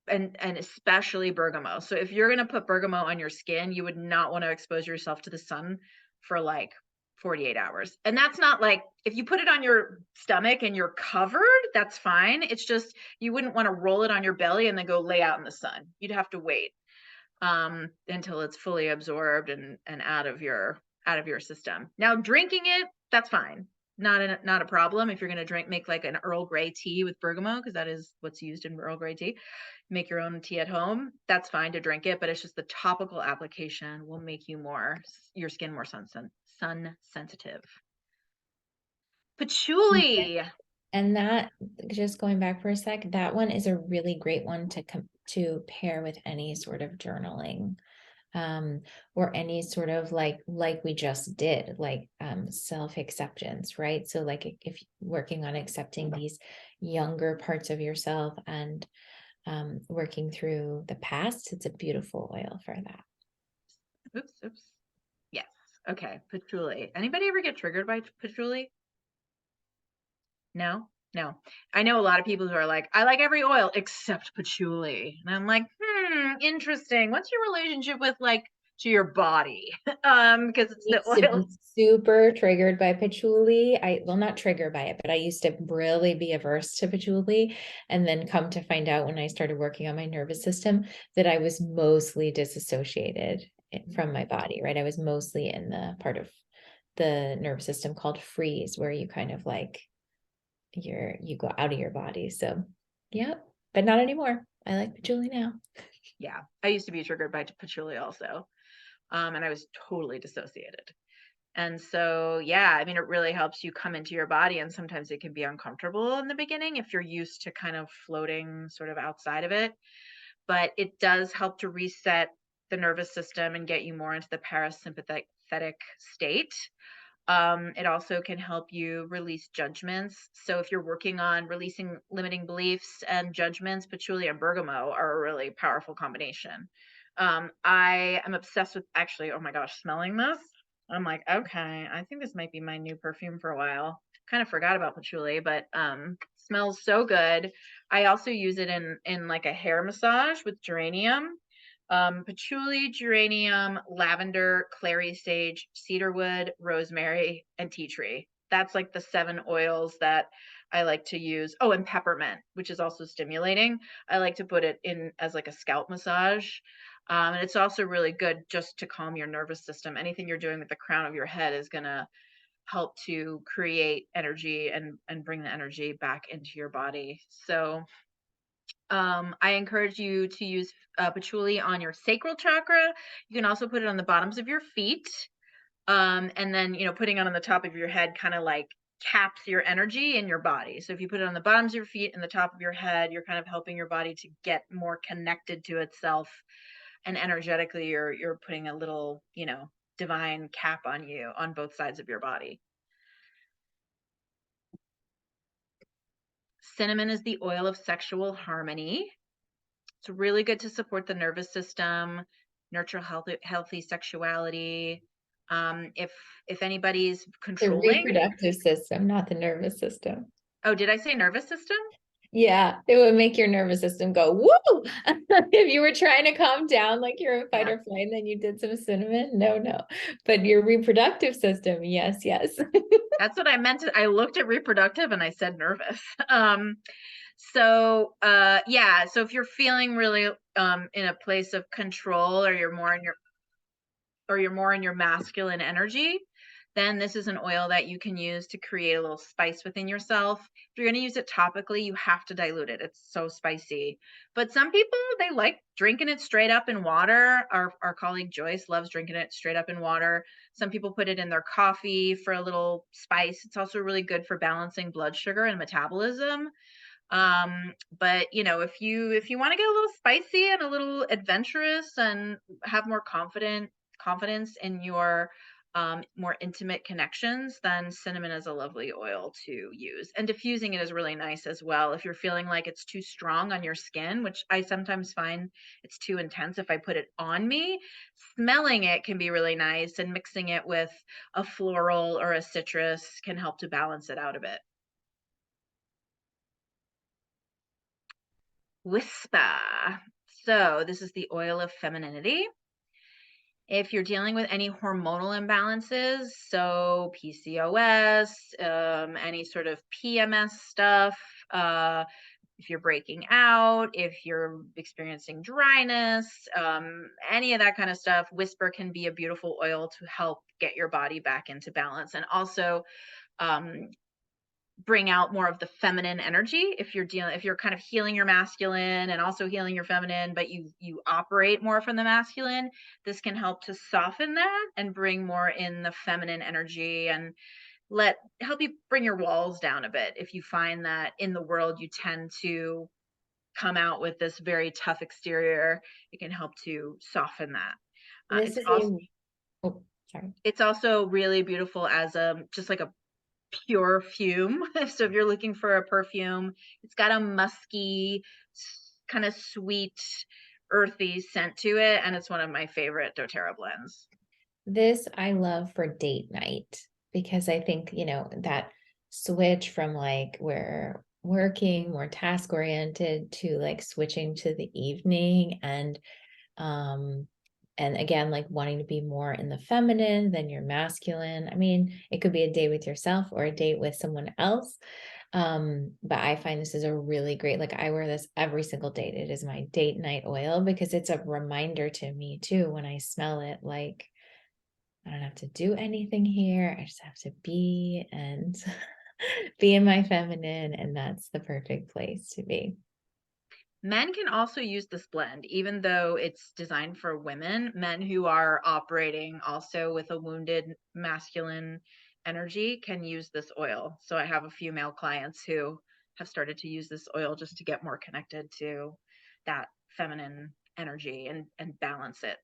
and especially bergamot. So if you're going to put bergamot on your skin, you would not want to expose yourself to the sun for like 48 hours. And that's not like, if you put it on your stomach and you're covered, that's fine. It's just, you wouldn't want to roll it on your belly and then go lay out in the sun. You'd have to wait until it's fully absorbed and out of your system. Now, drinking it, that's fine. Not a problem. If you're going to make like an Earl Grey tea with bergamot, because that is what's used in Earl Grey tea, make your own tea at home, that's fine to drink it, but it's just the topical application will make you your skin more sun sensitive. Patchouli. And that, just going back for a sec, that one is a really great one to pair with any sort of journaling, or any sort of like we just did, like self-acceptance, right? So like if working on accepting these younger parts of yourself and working through the past, it's a beautiful oil for that. Oops. Yes. Okay. Patchouli. Anybody ever get triggered by patchouli? No. I know a lot of people who are like, I like every oil except patchouli. And I'm like, interesting. What's your relationship with like to your body? Because it's the oil. Super triggered by patchouli. Well, not triggered by it, but I used to really be averse to patchouli, and then come to find out when I started working on my nervous system that I was mostly disassociated from my body, right? I was mostly in the part of the nervous system called freeze, where you kind of like you go out of your body. So yeah, but not anymore. I like patchouli now. Yeah, I used to be triggered by patchouli also. And I was totally dissociated. And so, yeah, I mean, it really helps you come into your body. And sometimes it can be uncomfortable in the beginning if you're used to kind of floating sort of outside of it. But it does help to reset the nervous system and get you more into the parasympathetic state. It also can help you release judgments. So if you're working on releasing limiting beliefs and judgments, patchouli and bergamot are a really powerful combination. I am obsessed with, actually, oh my gosh, smelling this. I'm like, okay, I think this might be my new perfume for a while. Kind of forgot about patchouli, but smells so good. I also use it in like a hair massage with geranium. Patchouli, geranium, lavender, clary sage, cedarwood, rosemary, and tea tree. That's like the 7 oils that I like to use. Oh, and peppermint, which is also stimulating. I like to put it in as like a scalp massage. And it's also really good just to calm your nervous system. Anything you're doing with the crown of your head is going to help to create energy and bring the energy back into your body. So I encourage you to use patchouli on your sacral chakra. You can also put it on the bottoms of your feet. And then, putting it on the top of your head kind of like caps your energy in your body. So if you put it on the bottoms of your feet and the top of your head, you're kind of helping your body to get more connected to itself. And energetically, you're putting a little, divine cap on you on both sides of your body. Cinnamon is the oil of sexual harmony. It's really good to support the nervous system, nurture healthy sexuality. If anybody's The controlling, reproductive system, not the nervous system. oh, did I say nervous system? Yeah, it would make your nervous system go woo. If you were trying to calm down like you're in fight Yeah. or flight and then you did some cinnamon, no, no. But your reproductive system, yes, yes. That's what I meant to, I looked at reproductive and I said nervous. Yeah, so if you're feeling really in a place of control, or you're more in your masculine energy, then this is an oil that you can use to create a little spice within yourself. If you're going to use it topically, you have to dilute it. It's so spicy. But some people, they like drinking it straight up in water. Our colleague Joyce loves drinking it straight up in water. Some people put it in their coffee for a little spice. It's also really good for balancing blood sugar and metabolism. But if you want to get a little spicy and a little adventurous and have more confidence in your more intimate connections, then cinnamon is a lovely oil to use. And diffusing it is really nice as well. If you're feeling like it's too strong on your skin, which I sometimes find it's too intense if I put it on me, smelling it can be really nice, and mixing it with a floral or a citrus can help to balance it out a bit. Whisper. So this is the oil of femininity. If you're dealing with any hormonal imbalances, so PCOS, any sort of PMS stuff, if you're breaking out, if you're experiencing dryness, any of that kind of stuff, Whisper can be a beautiful oil to help get your body back into balance, and also bring out more of the feminine energy. If you're kind of healing your masculine and also healing your feminine, but you operate more from the masculine, this can help to soften that and bring more in the feminine energy, and help you bring your walls down a bit. If you find that in the world you tend to come out with this very tough exterior, it can help to soften that. This is a, oh, sorry. It's also really beautiful as just like a pure fume. So if you're looking for a perfume, it's got a musky, kind of sweet, earthy scent to it, and it's one of my favorite doTERRA blends. This I love for date night because I think, that switch from like we're working more task oriented to like switching to the evening um and again like wanting to be more in the feminine than your masculine. I mean, it could be a date with yourself or a date with someone else. But I find this is a really great, like I wear this every single date. It is my date night oil because it's a reminder to me too when I smell it, like I don't have to do anything here. I just have to be and be in my feminine, and that's the perfect place to be. Men can also use this blend, even though it's designed for women. Men who are operating also with a wounded masculine energy can use this oil. So I have a few male clients who have started to use this oil just to get more connected to that feminine energy and balance it.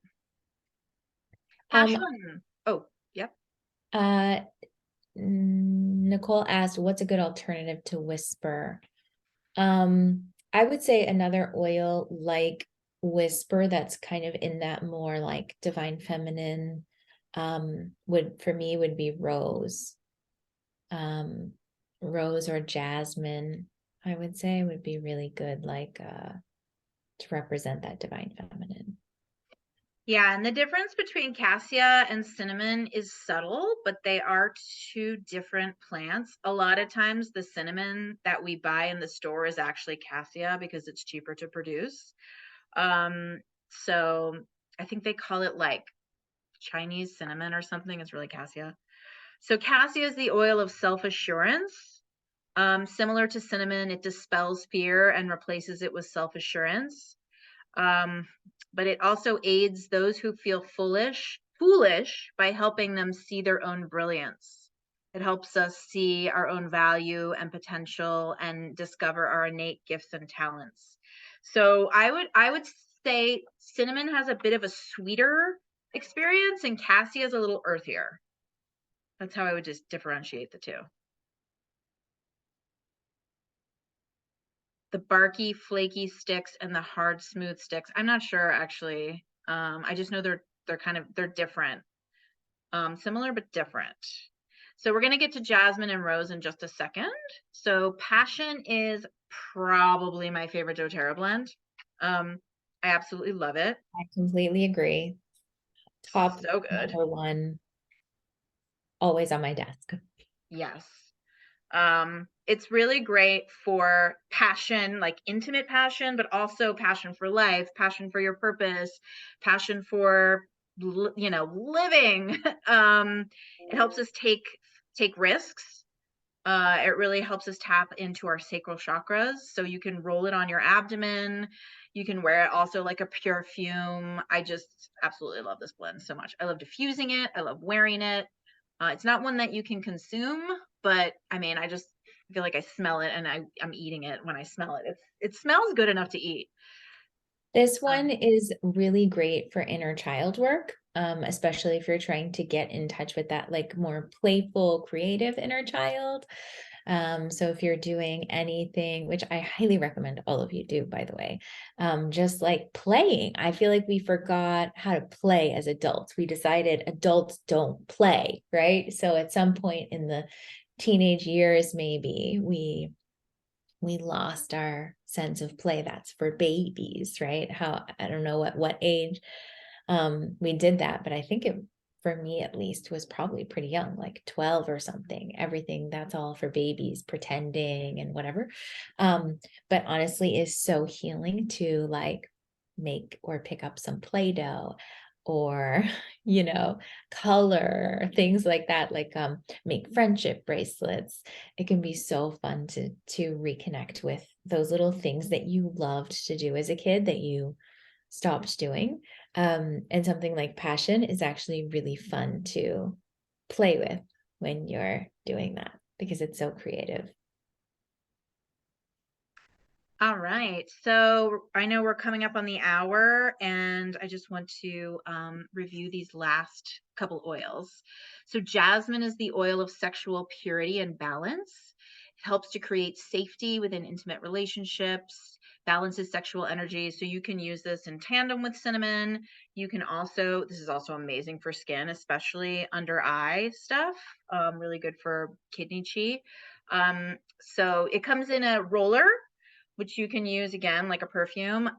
Passion. Oh, yep. Nicole asked, what's a good alternative to Whisper? I would say another oil like Whisper that's kind of in that more like divine feminine would for me would be rose. Rose or jasmine, I would say would be really good, like to represent that divine feminine. Yeah, and the difference between cassia and cinnamon is subtle, but they are two different plants. A lot of times the cinnamon that we buy in the store is actually cassia because it's cheaper to produce. So I think they call it like Chinese cinnamon or something. It's really cassia. So cassia is the oil of self-assurance. Similar to cinnamon, it dispels fear and replaces it with self-assurance. But it also aids those who feel foolish by helping them see their own brilliance. It helps us see our own value and potential and discover our innate gifts and talents. So I would say cinnamon has a bit of a sweeter experience and cassia is a little earthier. That's how I would just differentiate the two. The barky, flaky sticks and the hard, smooth sticks. I'm not sure actually. I just know they're different. Similar but different. So we're going to get to jasmine and rose in just a second. So passion is probably my favorite doTERRA blend. I absolutely love it. I completely agree. Top So good. number one, always on my desk. Yes. It's really great for passion, like intimate passion, but also passion for life, passion for your purpose, passion for living. It helps us take risks. It really helps us tap into our sacral chakras. So you can roll it on your abdomen. You can wear it also like a perfume. I just absolutely love this blend so much. I love diffusing it. I love wearing it. It's not one that you can consume, but I mean, I just feel like I smell it and I'm eating it when I smell it. It smells good enough to eat. This one is really great for inner child work, especially if you're trying to get in touch with that like more playful, creative inner child. So if you're doing anything, which I highly recommend all of you do, by the way, just like playing. I feel like we forgot how to play as adults. We decided adults don't play, right? So at some point in the teenage years, maybe we lost our sense of play. That's for babies, right? How, I don't know at what age we did that, but I think it, for me at least, was probably pretty young, like 12 or something. Everything that's all for babies, pretending and whatever. But honestly is so healing to like make or pick up some Play-Doh or color things like that, like make friendship bracelets. It can be so fun to reconnect with those little things that you loved to do as a kid that you stopped doing. And something like passion is actually really fun to play with when you're doing that because it's so creative. All right. So I know we're coming up on the hour, and I just want to review these last couple oils. So jasmine is the oil of sexual purity and balance. It helps to create safety within intimate relationships, balances sexual energy. So you can use this in tandem with cinnamon. You can also, this is also amazing for skin, especially under eye stuff. Really good for kidney chi. So it comes in a roller, which you can use again like a perfume.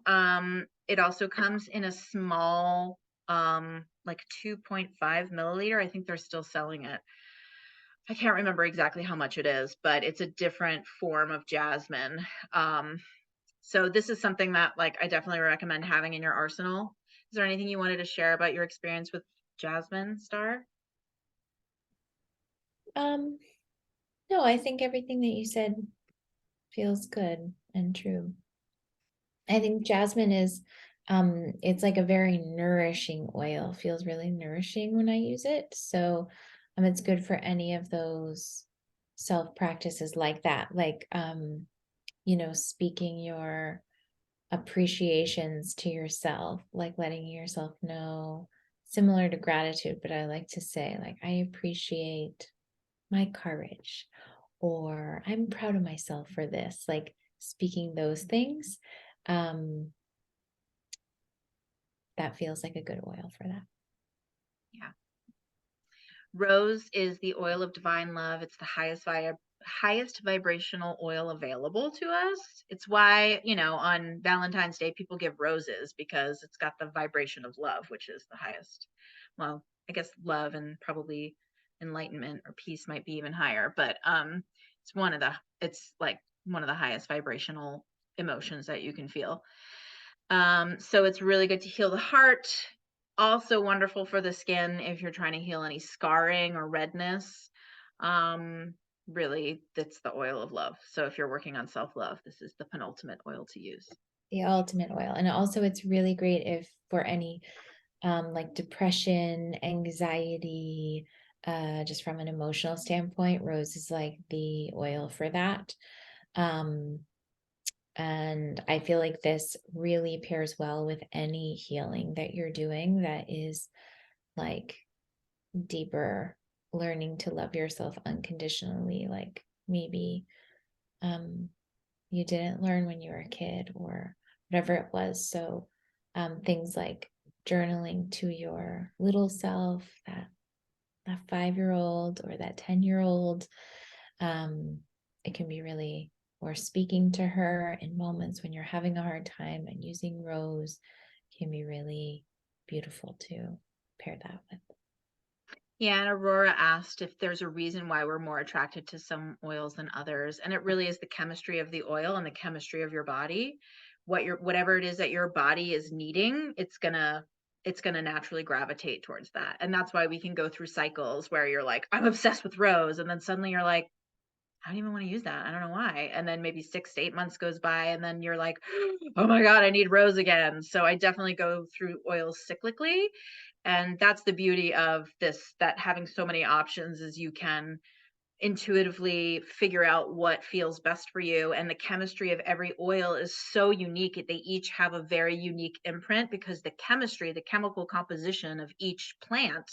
It also comes in a small, like 2.5 milliliter. I think they're still selling it. I can't remember exactly how much it is, but it's a different form of jasmine. So this is something that like I definitely recommend having in your arsenal. Is there anything you wanted to share about your experience with jasmine, Star? No, I think everything that you said feels good and true. I think jasmine is it's like a very nourishing oil, feels really nourishing when I use it. So it's good for any of those self practices like that, like speaking your appreciations to yourself, like letting yourself know, similar to gratitude, but I like to say like I appreciate my courage, or I'm proud of myself for this, like speaking those things. That feels like a good oil for that. Yeah. Rose is the oil of divine love. It's the highest vibrational oil available to us. It's why, on Valentine's Day, people give roses because it's got the vibration of love, which is the highest. Well, I guess love and probably enlightenment or peace might be even higher, but it's like one of the highest vibrational emotions that you can feel. So it's really good to heal the heart. Also wonderful for the skin if you're trying to heal any scarring or redness. Really, that's the oil of love. So if you're working on self-love, this is the penultimate oil to use. The ultimate oil. And also it's really great if for any like depression, anxiety, just from an emotional standpoint, rose is like the oil for that. And I feel like this really pairs well with any healing that you're doing that is like deeper learning to love yourself unconditionally, like maybe you didn't learn when you were a kid or whatever it was. So things like journaling to your little self, that 5-year-old or that 10-year-old. It can be really, or speaking to her in moments when you're having a hard time, and using rose can be really beautiful to pair that with. Yeah, and Aurora asked if there's a reason why we're more attracted to some oils than others, and it really is the chemistry of the oil and the chemistry of your body. Whatever it is that your body is needing, it's gonna naturally gravitate towards that. And that's why we can go through cycles where you're like, I'm obsessed with rose, and then suddenly you're like, I don't even want to use that. I don't know why. And then maybe 6 to 8 months goes by, and then you're like, oh my God, I need rose again. So I definitely go through oils cyclically. And that's the beauty of this, that having so many options is you can intuitively figure out what feels best for you. And the chemistry of every oil is so unique. They each have a very unique imprint because the chemistry, the chemical composition of each plant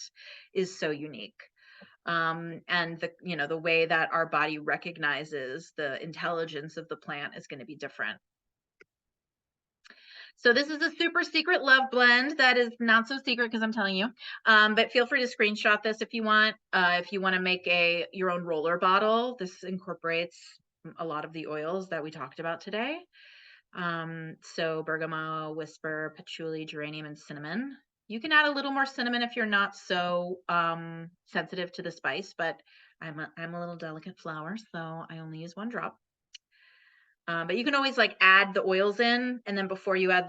is so unique. And the way that our body recognizes the intelligence of the plant is going to be different. So this is a super secret love blend that is not so secret because I'm telling you. But feel free to screenshot this if you want. If you want to make your own roller bottle, this incorporates a lot of the oils that we talked about today. So bergamot, whisper, patchouli, geranium, and cinnamon. You can add a little more cinnamon if you're not so sensitive to the spice, but I'm a little delicate flower, so I only use 1 drop. But you can always like add the oils in, and then before you add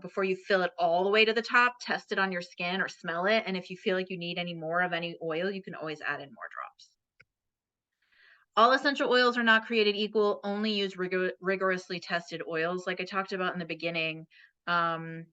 before you fill it all the way to the top, test it on your skin or smell it. And if you feel like you need any more of any oil, you can always add in more drops. All essential oils are not created equal. Only use rigorously tested oils. Like I talked about in the beginning, some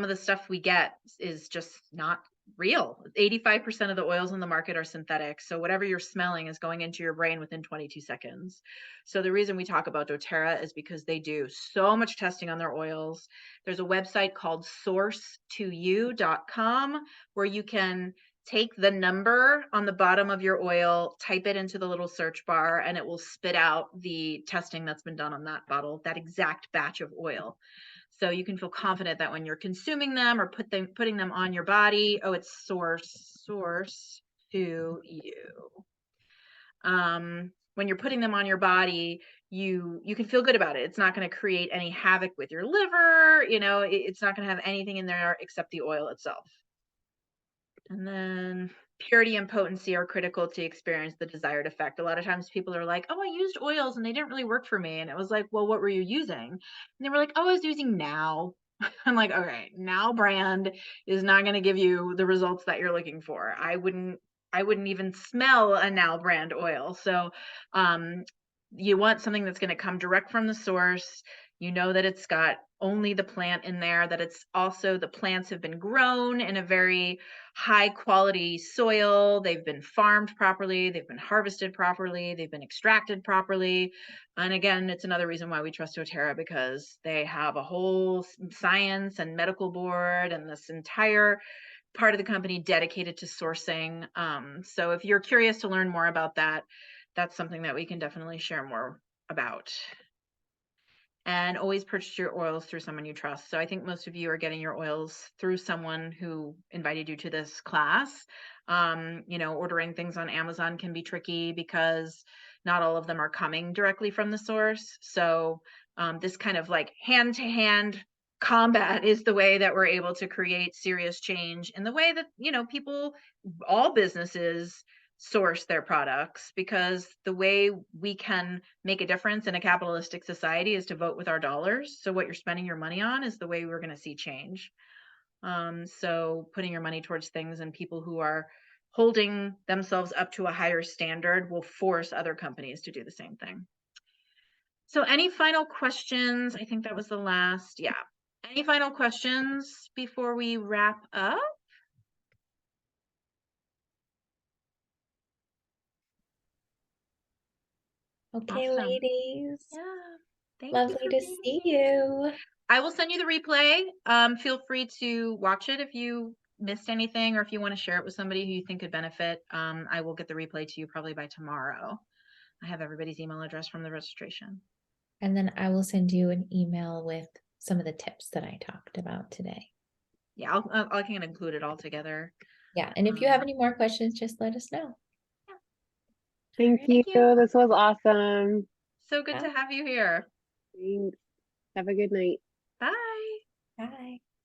of the stuff we get is just not real. 85% of the oils on the market are synthetic. So whatever you're smelling is going into your brain within 22 seconds. So the reason we talk about doTERRA is because they do so much testing on their oils. There's a website called source2u.com where you can take the number on the bottom of your oil, type it into the little search bar, and it will spit out the testing that's been done on that bottle, that exact batch of oil. So you can feel confident that when you're consuming them or putting them on your body, it's source to you. When you're putting them on your body, you can feel good about it. It's not going to create any havoc with your liver. It's not going to have anything in there except the oil itself. And then purity and potency are critical to experience the desired effect. A lot of times people are like, oh, I used oils and they didn't really work for me. And it was like, well, what were you using? And they were like, oh, I was using Now. I'm like, okay, Now brand is not going to give you the results that you're looking for. I wouldn't even smell a Now brand oil. So you want something that's going to come direct from the source. That it's got only the plant in there, that it's also the plants have been grown in a very high quality soil. They've been farmed properly. They've been harvested properly. They've been extracted properly. And again, it's another reason why we trust doTERRA, because they have a whole science and medical board and this entire part of the company dedicated to sourcing. So if you're curious to learn more about that, that's something that we can definitely share more about. And always purchase your oils through someone you trust. So I think most of you are getting your oils through someone who invited you to this class. Ordering things on Amazon can be tricky because not all of them are coming directly from the source. So this kind of like hand-to-hand combat is the way that we're able to create serious change in the way that, people, all businesses source their products, because the way we can make a difference in a capitalistic society is to vote with our dollars. So what you're spending your money on is the way we're going to see change. So putting your money towards things and people who are holding themselves up to a higher standard will force other companies to do the same thing. So any final questions? I think that was the last. Yeah. Any final questions before we wrap up? Okay, Awesome. ladies. Yeah. Thank Lovely you to see you. I will send you the replay. Feel free to watch it if you missed anything, or if you want to share it with somebody who you think could benefit. I will get the replay to you probably by tomorrow. I have everybody's email address from the registration. And then I will send you an email with some of the tips that I talked about today. Yeah, I can include it all together. Yeah, and if you have Um, any more questions, just let us know. Thank Alright. you. This was awesome. So good to Yeah. have you here. Thanks. Have a good night. Bye. Bye.